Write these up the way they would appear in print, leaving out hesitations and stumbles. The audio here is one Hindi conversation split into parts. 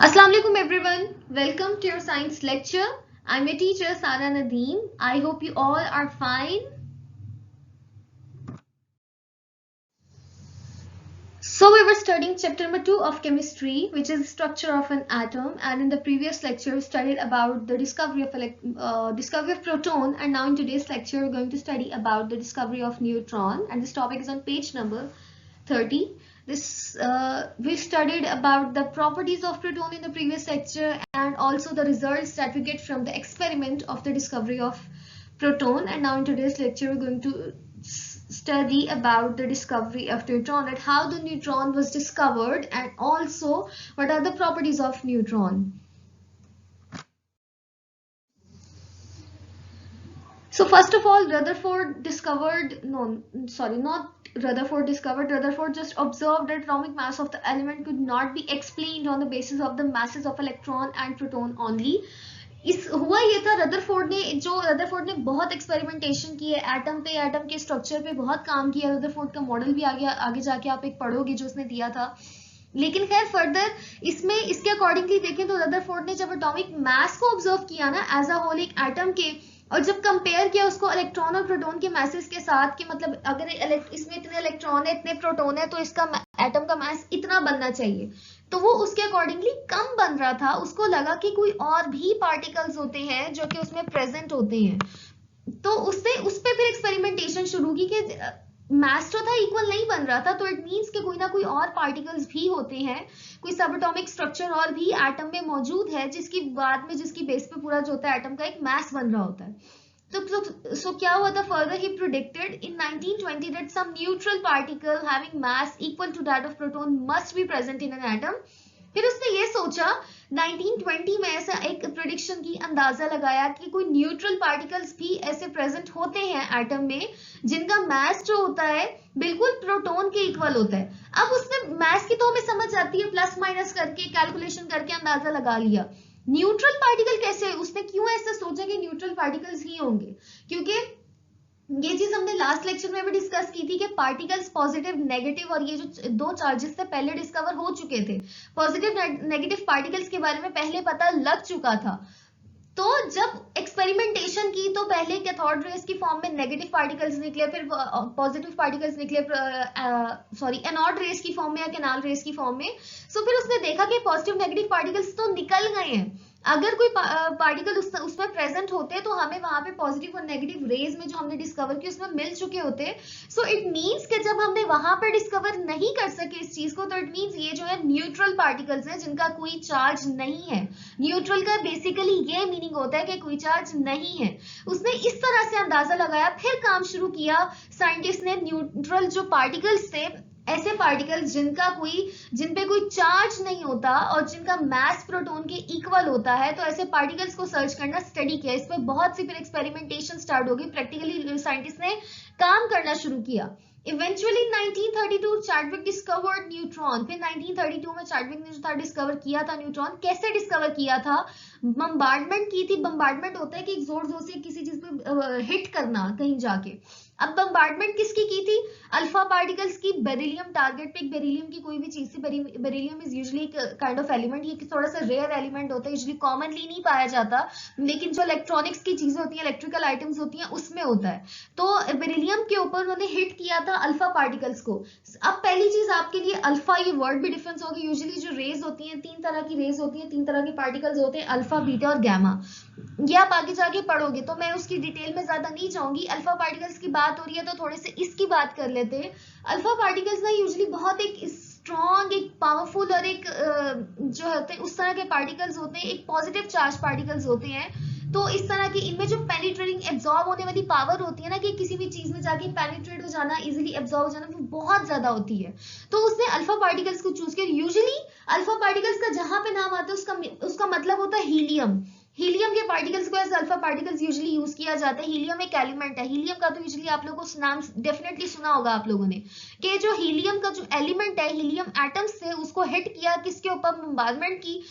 Assalamu alaikum everyone. Welcome to your science lecture. I'm your teacher Sara Nadeem. I hope you all are fine. So we were studying chapter number 2 of chemistry, which is the structure of an atom, and in the previous lecture we studied about the discovery of proton, and now in today's lecture we're going to study about the discovery of neutron, and this topic is on page number 30. We studied about the properties of proton in the previous lecture and also the results that we get from the experiment of the discovery of proton, and now in today's lecture we're going to study about the discovery of neutron and how the neutron was discovered and also what are the properties of neutron. So first of all, Rutherford just observed that atomic mass of the element could not be explained on the basis of the masses of electron and proton only. हुआ ये था रदरफोर्ड ने बहुत एक्सपेरिमेंटेशन की है एटम के स्ट्रक्चर पे बहुत काम किया। रदरफोर्ड का मॉडल भी आगे जाके आप एक पढ़ोगे जो उसने दिया था। लेकिन खैर फर्दर इसमें इसके अकॉर्डिंगली देखें तो रदरफोर्ड ने जब एटॉमिक मास को ऑब्जर्व किया ना एज अ होल एक एटम के, और जब कंपेयर किया उसको इलेक्ट्रॉन और प्रोटॉन के मैसेज के साथ कि मतलब अगर इसमें इतने इलेक्ट्रॉन है इतने प्रोटॉन है तो इसका एटम का मास इतना बनना चाहिए, तो वो उसके अकॉर्डिंगली कम बन रहा था। उसको लगा कि कोई और भी पार्टिकल्स होते हैं जो कि उसमें प्रेजेंट होते हैं, तो उसने उस पर फिर एक्सपेरिमेंटेशन शुरू की कि मास जो था इक्वल नहीं बन रहा था, तो इट मीन्स कि कोई ना कोई और पार्टिकल्स भी होते हैं, कोई सब एटॉमिक स्ट्रक्चर और भी एटम में मौजूद है जिसकी बेस पे पूरा जो होता है एटम का एक मास बन रहा होता है। So क्या हुआ था further he predicted in 1920 that some neutral particle having mass equal to that of proton must be present in an atom. फिर उसने ये सोचा 1920 में ऐसा एक प्रेडिक्शन की अंदाजा लगाया कि कोई न्यूट्रल पार्टिकल्स भी ऐसे प्रेजेंट होते हैं एटम में जिनका मास जो होता है बिल्कुल प्रोटॉन के इक्वल होता है। अब उसने मास की तो हमें समझ आती है, प्लस माइनस करके कैलकुलेशन करके अंदाजा लगा लिया। न्यूट्रल पार्टिकल कैसे, उसने क्यों ऐसे सोचा कि न्यूट्रल पार्टिकल्स ही होंगे, क्योंकि ये चीज हमने लास्ट लेक्चर में भी डिस्कस की थी कि पार्टिकल्स पॉजिटिव नेगेटिव और ये जो दो चार्जेस से पहले डिस्कवर हो चुके थे, पॉजिटिव नेगेटिव पार्टिकल्स के बारे में पहले पता लग चुका था। तो जब एक्सपेरिमेंटेशन की तो पहले कैथोड रेस की फॉर्म में नेगेटिव पार्टिकल्स निकले, फिर पॉजिटिव पार्टिकल्स निकले एनोड रेस की फॉर्म में या कैनाल रेस की फॉर्म में। सो फिर उसने देखा कि पॉजिटिव नेगेटिव पार्टिकल्स तो निकल गए हैं, अगर कोई पार्टिकल उसमें प्रेजेंट होते तो हमें वहां पे पॉजिटिव और नेगेटिव रेज में जो हमने डिस्कवर की उसमें मिल चुके होते। सो इट मींस कि जब हमने वहां पर डिस्कवर नहीं कर सके इस चीज को, तो इट मींस ये जो है न्यूट्रल पार्टिकल्स हैं जिनका कोई चार्ज नहीं है। न्यूट्रल का बेसिकली ये मीनिंग होता है कि कोई चार्ज नहीं है। उसने इस तरह से अंदाजा लगाया, फिर काम शुरू किया साइंटिस्ट ने। न्यूट्रल जो पार्टिकल्स थे, ऐसे पार्टिकल्स जिन पे कोई चार्ज नहीं होता और जिनका मास प्रोटॉन के इक्वल होता है, तो ऐसे पार्टिकल्स को सर्च करना स्टडी किया। इस पे बहुत सी फिर एक्सपेरिमेंटेशन स्टार्ट हो गई, प्रैक्टिकली साइंटिस्ट ने काम करना शुरू किया। Eventually 1932 Chadwick discovered neutron. फिर 1932 में चैडविक ने जो था डिस्कवर किया था न्यूट्रॉन। कैसे डिस्कवर किया था? बम्बार्डमेंट की थी। बम्बार्डमेंट होता है कि जोर जोर से किसी चीज पे हिट करना कहीं जाके। अब बम्बार्डमेंट किसकी की थी? अल्फा पार्टिकल्स की, बेरिलियम टारगेट पे। बेरिलियम की कोई भी चीज थी, beryllium is usually kind of element, ये थोड़ा सा रेयर एलिमेंट होता है, यूजुअली कॉमनली नहीं पाया जाता, लेकिन जो इलेक्ट्रॉनिक्स की चीजें होती हैं, इलेक्ट्रिकल आइटम्स होती हैं, उसमें होता है। तो बेरिलियम के ऊपर उन्होंने हिट किया था अल्फा पार्टिकल्स को। अब पहली चीज आपके लिए अल्फा, ये वर्ड भी डिफरेंस होगी। यूजुअली जो रेज होती हैं, तीन तरह की रेज होती हैं, तीन तरह के पार्टिकल्स होते हैं, अल्फा, बीटा और गैमा। ये आप आगे जाके पढ़ोगे तो मैं उसकी डिटेल में ज्यादा नहीं जाऊंगी। अल्फा पार्टिकल्स की बात हो रही है तो थोड़े से इसकी बात कर लेते हैं। अल्फा पार्टिकल्स ना यूजुअली बहुत एक स्ट्रॉन्ग, एक पावरफुल और एक जो होते हैं उस तरह के पार्टिकल्स होते हैं, एक पॉजिटिव चार्ज पार्टिकल्स होते हैं। तो इस तरह के इनमें जो पेनिट्रेटिंग एब्जॉर्ब होने वाली पावर होती है ना, कि किसी भी चीज में जाके पेनिट्रेट हो जाना, इजीली एब्जॉर्ब हो जाना, वो बहुत ज्यादा होती है। तो उसने अल्फा पार्टिकल्स को चूज किया। यूजुअली अल्फा पार्टिकल्स का जहां पे नाम आता है उसका मतलब होता है हीलियम। हीलियम के पार्टिकल्स को as alpha particles usually use किया जाता है। हीलियम एक एलिमेंट है। हीलियम का तो यूजुअली आप लोगों को नाम डेफिनेटली सुना होगा आप लोगों ने, कि जो हीलियम का जो एलिमेंट है, हीलियम एटम्स से उसको हिट किया, किसके ऊपर? बम्बार्डमेंट की।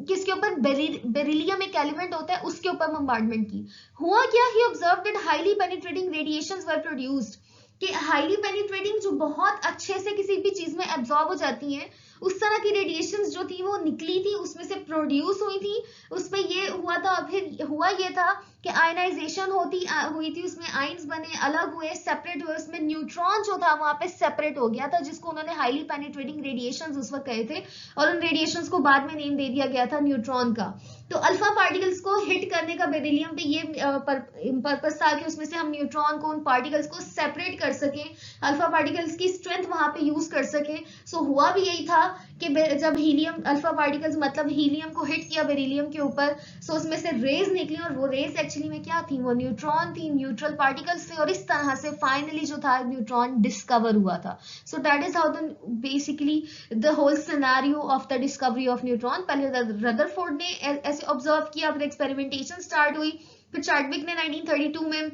किसके ऊपर? बेरिलियम एक एलिमेंट होता है, उसके ऊपर बम्बार्डमेंट की। हुआ क्या? He observed that highly penetrating radiations were produced, कि हाईली पेनिट्रेटिंग जो बहुत अच्छे से किसी भी चीज में एब्जॉर्ब हो जाती हैं, उस तरह की रेडिएशंस जो थी वो निकली थी, उसमें से प्रोड्यूस हुई थी, उसमें ये हुआ था। फिर हुआ ये था कि आयनाइजेशन हुई थी, उसमें आयंस बने, अलग हुए, सेपरेट हुए, उसमें न्यूट्रॉन जो था वहां पे सेपरेट हो गया था, जिसको उन्होंने हाईली पेनिट्रेटिंग रेडिएशंस उस वक्त कहे थे, और उन रेडिएशंस को बाद में नेम दे दिया गया था न्यूट्रॉन का। तो अल्फा पार्टिकल्स को हिट करने का बेरिलियम पे ये पर्पस था कि उसमें से हम न्यूट्रॉन को, उन पार्टिकल्स को सेपरेट कर सकें, अल्फा पार्टिकल्स की स्ट्रेंथ वहां पे यूज कर सकें। सो हुआ भी यही था कि जब हीलियम, अल्फा पार्टिकल्स मतलब हीलियम को हिट किया बेरिलियम के ऊपर, सो उसमें से रेज निकली, और वो रेज एक्चुअली में क्या थी, वो न्यूट्रॉन थी, न्यूट्रल पार्टिकल्स थे, और इस तरह से फाइनली जो था न्यूट्रॉन डिस्कवर हुआ था। So that is how the basically the whole scenario of the discovery of neutron. पहले रदरफोर्ड ने ऐसे ऑब्जर्व किया, फिर एक्सपेरिमेंटेशन स्टार्ट हुई, फिर चार्टविक ने 1932 में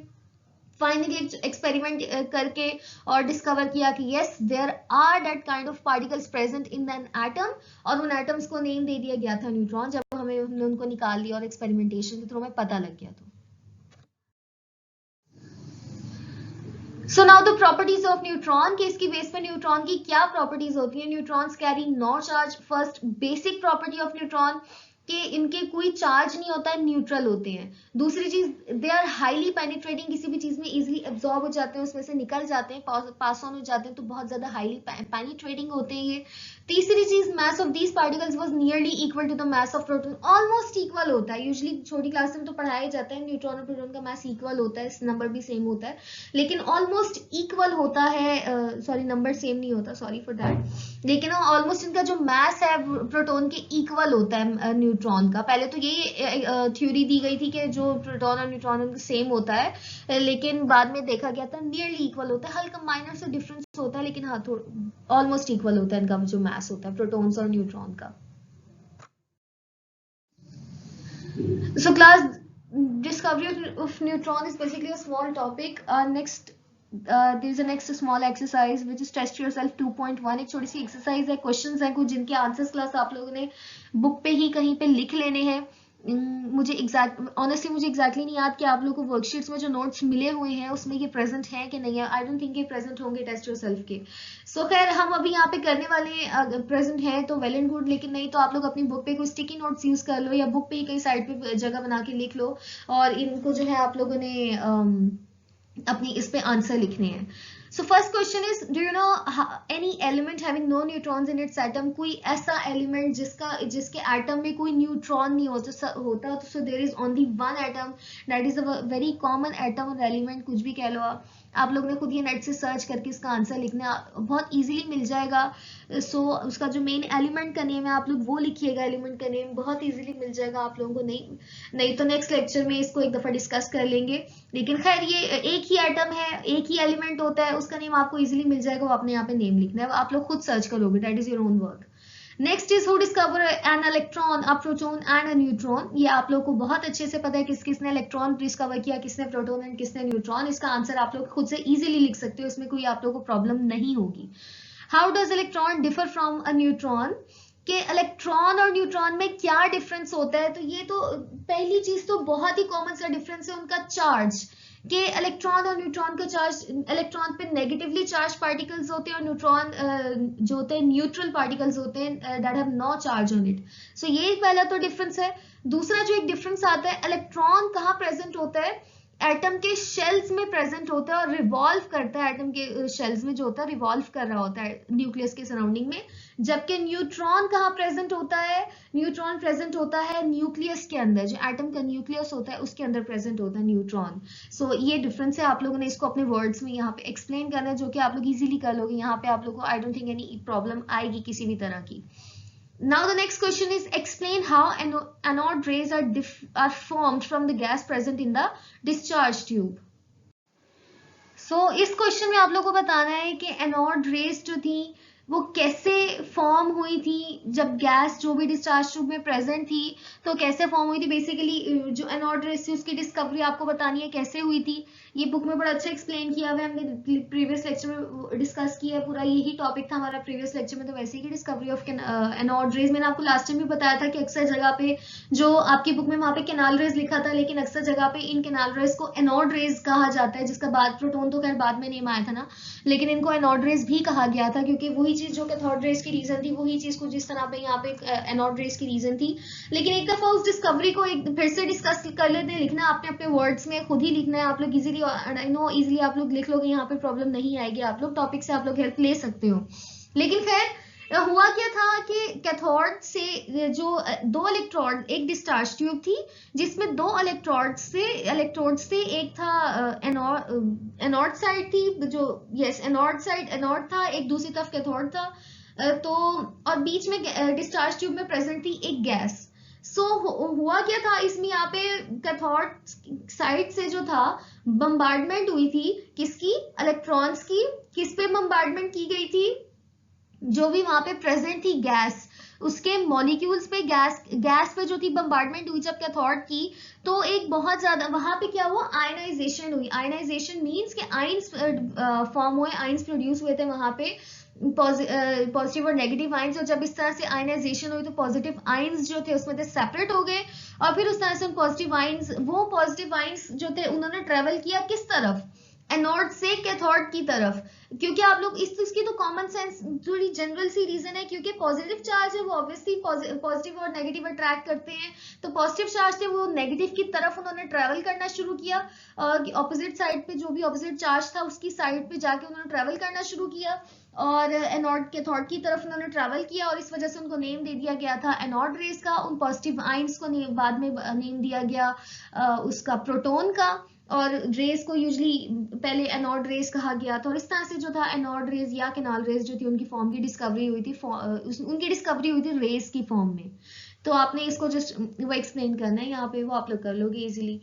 फाइनली एक्सपेरिमेंट करके और डिस्कवर किया कि yes there are that kind of particles present in an atom, और उन एटम्स को नेम दे दिया गया था न्यूट्रॉन, जब हमने उनको निकाल लिया और एक्सपेरिमेंटेशन के थ्रू हमें पता लग गया। तो so now the properties of neutron, के इसकी बेस पे न्यूट्रॉन की क्या प्रॉपर्टीज होती है। Neutrons carry no charge. First basic property of neutron कि इनके कोई चार्ज नहीं होता है, न्यूट्रल होते हैं। दूसरी चीज, दे आर हाईली पेनिट्रेटिंग, किसी भी चीज में इजीली एब्जॉर्ब हो जाते हैं, उसमें से निकल जाते हैं, पास ऑन हो जाते हैं, तो बहुत ज्यादा हाईली पेनिट्रेटिंग होते हैं ये। तीसरी चीज, mass of these particles was nearly equal to the mass of proton, almost equal होता है। यूजुअली छोटी क्लास में तो पढ़ाया जाता है न्यूट्रॉन और प्रोटॉन का मास इक्वल होता है, नंबर भी सेम होता है, लेकिन ऑलमोस्ट इक्वल होता है। सॉरी, नंबर सेम नहीं होता, सॉरी फॉर दैट, लेकिन ऑलमोस्ट इनका जो मास है प्रोटॉन के इक्वल होता है न्यूट्रॉन का। पहले तो यही थ्योरी दी गई थी कि जो प्रोटॉन और न्यूट्रॉन सेम होता है, लेकिन बाद में देखा गया था नियरली इक्वल होता है, हल्का माइनर से डिफरेंस होता है, लेकिन हाँ ऑलमोस्ट इक्वल होता है इनका जो मास होता है प्रोटॉन्स और न्यूट्रॉन का। So class, discovery of neutron is basically a small topic. Next, there is a next small exercise which is test yourself 2.1. एक छोटी सी exercise है, questions हैं कुछ जिनके answers class आप लोगों ने book पे ही कहीं पे लिख लेने हैं। मुझे ऑनेस्टली मुझे एग्जैक्टली नहीं याद कि आप लोगों को वर्कशीट्स में जो नोट्स मिले हुए हैं उसमें ये प्रेजेंट हैं कि नहीं है। आई डोंट थिंक ये प्रेजेंट होंगे टेस्ट योरसेल्फ के। सो खैर हम अभी यहाँ पे करने वाले, प्रेजेंट है तो वेल एंड गुड, लेकिन नहीं तो आप लोग अपनी बुक पे कोई स्टिकी नोट्स यूज कर लो, या बुक पे ही कहीं साइड पे जगह बना के लिख लो, और इनको जो है आप लोगों ने अपनी इस पे आंसर लिखने हैं। So first question is, do you know any element having no neutrons in its atom? कोई ऐसा एलिमेंट जिसके एटम में कोई न्यूट्रॉन नहीं होता, so there is only one atom, that is a very common atom or element, कुछ भी कह लो आप लोग ने खुद ये नेट से सर्च करके इसका आंसर लिखना, बहुत इजीली मिल जाएगा। सो उसका जो मेन एलिमेंट का नेम है आप लोग वो लिखिएगा, एलिमेंट का नेम बहुत इजीली मिल जाएगा आप लोगों को। नहीं तो नेक्स्ट लेक्चर में इसको एक दफा डिस्कस कर लेंगे, लेकिन खैर ये एक ही एटम है, एक ही एलिमेंट होता है, उसका नेम आपको इजीली मिल जाएगा, वो अपने यहाँ पे नेम लिखना है, आप लोग खुद सर्च करोगे, that is your own work. Next is who discover an electron, a proton and a neutron. ये आप लोग को बहुत अच्छे से पता है किसने इलेक्ट्रॉन डिस्कवर किया, किसने प्रोटॉन एंड किसने न्यूट्रॉन। इसका आंसर आप लोग खुद से इजीली लिख सकते हो, इसमें कोई आप लोग को प्रॉब्लम नहीं होगी। How does electron differ from a neutron, कि इलेक्ट्रॉन और न्यूट्रॉन में क्या डिफरेंस होता है। तो ये तो पहली चीज तो बहुत ही कॉमन सा डिफरेंस है उनका चार्ज, कि इलेक्ट्रॉन और न्यूट्रॉन का चार्ज, इलेक्ट्रॉन पे नेगेटिवली चार्ज पार्टिकल्स होते हैं और न्यूट्रॉन जो होते हैं न्यूट्रल पार्टिकल्स होते हैं, that have no charge on it. So ये पहला तो डिफरेंस है। दूसरा जो एक डिफरेंस आता है, इलेक्ट्रॉन कहाँ प्रेजेंट होता है, एटम के शेल्स में प्रेजेंट होता है और रिवॉल्व करता है, एटम के शेल्स में जो होता है रिवॉल्व कर रहा होता है न्यूक्लियस के सराउंडिंग में। जबकि न्यूट्रॉन कहाँ प्रेजेंट होता है, न्यूट्रॉन प्रेजेंट होता है न्यूक्लियस के अंदर, जो एटम का न्यूक्लियस होता है उसके अंदर प्रेजेंट होता है न्यूट्रॉन। सो ये डिफरेंस है, आप लोगों ने इसको अपने वर्ड्स में यहाँ पे एक्सप्लेन करना है, जो कि आप लोग इजीली कर लोगे। यहाँ पे आप लोग को I don't think any problem आएगी किसी भी तरह की। Now the next question is, explain how anode rays are formed from the gas present in the discharge tube. So इस क्वेश्चन में आप लोगों को बताना है कि एनोड रेज जो थी वो कैसे फॉर्म हुई थी, जब गैस जो भी डिस्चार्ज ट्यूब में प्रेजेंट थी तो कैसे फॉर्म हुई थी। बेसिकली जो एनोड रेज थी उसकी डिस्कवरी आपको बतानी है कैसे हुई थी। ये बुक में बड़ा अच्छा एक्सप्लेन किया हुआ है, हमने प्रीवियस लेक्चर में डिस्कस किया है, पूरा यही टॉपिक था हमारा प्रीवियस लेक्चर में। तो वैसे ही डिस्कवरी ऑफ एनोड रेज मैंने आपको लास्ट टाइम भी बताया था कि अक्सर जगह पे जो आपकी बुक में वहां पे कैनाल रेज लिखा था, लेकिन अक्सर जगह पे इन कैनाल रेज को एनोड रेज कहा जाता है, जिसका बाद प्रोटॉन तो खैर बाद में नेम आया था ना, लेकिन इनको एनोड रेज भी कहा गया था क्योंकि वही चीज जो कैथोड रेज की रीजन थी वही चीज कुछ जिस तरह पे यहाँ पे एनोड रेज की रीजन थी। लेकिन एक दफा उस डिस्कवरी को एक फिर से डिस्कस कर लेते हैं, लिखना आपने अपने वर्ड्स में खुद ही लिखना है आप लोग इजीली, आई नो इजीली आप लोग लिख लोगे, यहाँ पे प्रॉब्लम नहीं आएगी, आप लोग टॉपिक से आप लोग हेल्प ले सकते हो। लेकिन खैर हुआ क्या था कि कैथोड से जो दो इलेक्ट्रोड, एक डिस्चार्ज ट्यूब थी जिसमें दो इलेक्ट्रोड से एक था एनोड साइड थी, जो यस एनोड साइड एनोड था, एक दूसरी तरफ कैथोड था। तो और बीच में डिस्चार्ज ट्यूब में प्रेजेंट थी एक गैस। सो हुआ क्या था इसमें, यहाँ पे कैथोड साइड से जो था बम्बार्डमेंट हुई थी किसकी, इलेक्ट्रॉन्स की। किस पे बम्बार्डमेंट की गई थी, जो भी वहां पे प्रेजेंट थी गैस, उसके मॉलिक्यूल्स पे गैस पे जो थी बम्बार्डमेंट हुई जब कैथोड की, तो एक बहुत ज्यादा वहां पे क्या हुआ, आयनाइजेशन हुई। आयनाइजेशन मींस कि आयंस फॉर्म हुए, आयंस प्रोड्यूस हुए थे वहां पे, पॉजिटिव और नेगेटिव आयंस। और जब इस तरह से आयनाइजेशन हुई तो पॉजिटिव आयंस जो थे उसमें थे सेपरेट हो गए, और फिर उस तरह से पॉजिटिव आयंस जो थे उन्होंने ट्रेवल किया किस तरफ, एनोड से कैथोड की तरफ। क्योंकि आप लोग इसकी तो कॉमन सेंस थोड़ी जनरल सी रीजन है, क्योंकि पॉजिटिव चार्ज है वो ऑब्वियसली पॉजिटिव और नेगेटिव अट्रैक्ट करते हैं, तो पॉजिटिव चार्ज थे वो नेगेटिव की तरफ उन्होंने ट्रेवल करना शुरू किया, ऑपोजिट साइड पे जो भी ऑपोजिट चार्ज था उसकी साइड पे जाके उन्होंने ट्रेवल करना शुरू किया, और एनोड कैथोड की तरफ उन्होंने ट्रेवल किया, और इस वजह से उनको नेम दे दिया गया था एनोड रेस का। उन पॉजिटिव आयंस को बाद में नेम दिया गया उसका प्रोटॉन का, और रेस को यूजली पहले एनोड रेस कहा गया था। और इस तरह से जो था एनोड रेस या कैनाल रेस जो थी उनकी फॉर्म की डिस्कवरी हुई थी, उनकी डिस्कवरी हुई थी रेस की फॉर्म में। तो आपने इसको जस्ट वो एक्सप्लेन करना है यहाँ पे, वो आप लोग कर लोगे easily.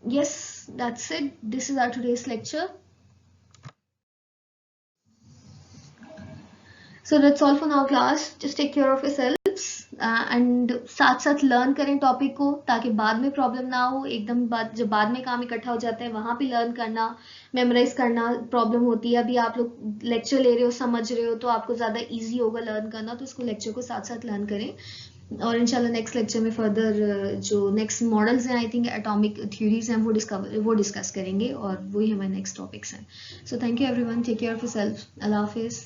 Yes that's it, this is our today's lecture. So that's all for now class, just take care of yourselves and साथ साथ लर्न करें टॉपिक को, ताकि बाद में प्रॉब्लम ना हो। एकदम जब बाद में काम इकट्ठा हो जाता है वहां पे लर्न करना, मेमोराइज करना प्रॉब्लम होती है। अभी आप लोग लेक्चर ले रहे हो, समझ रहे हो, तो आपको ज्यादा इजी होगा लर्न करना, तो इसको लेक्चर को साथ साथ लर्न करें। और इंशाल्लाह नेक्स्ट लेक्चर में फर्दर जो नेक्स्ट मॉडल्स हैं, आई थिंक एटॉमिक थ्योरीज हैं, वो डिस्कस करेंगे, और वही हमारे नेक्स्ट टॉपिक्स हैं। So thank you everyone, take care of yourself, अल्लाह हाफिज।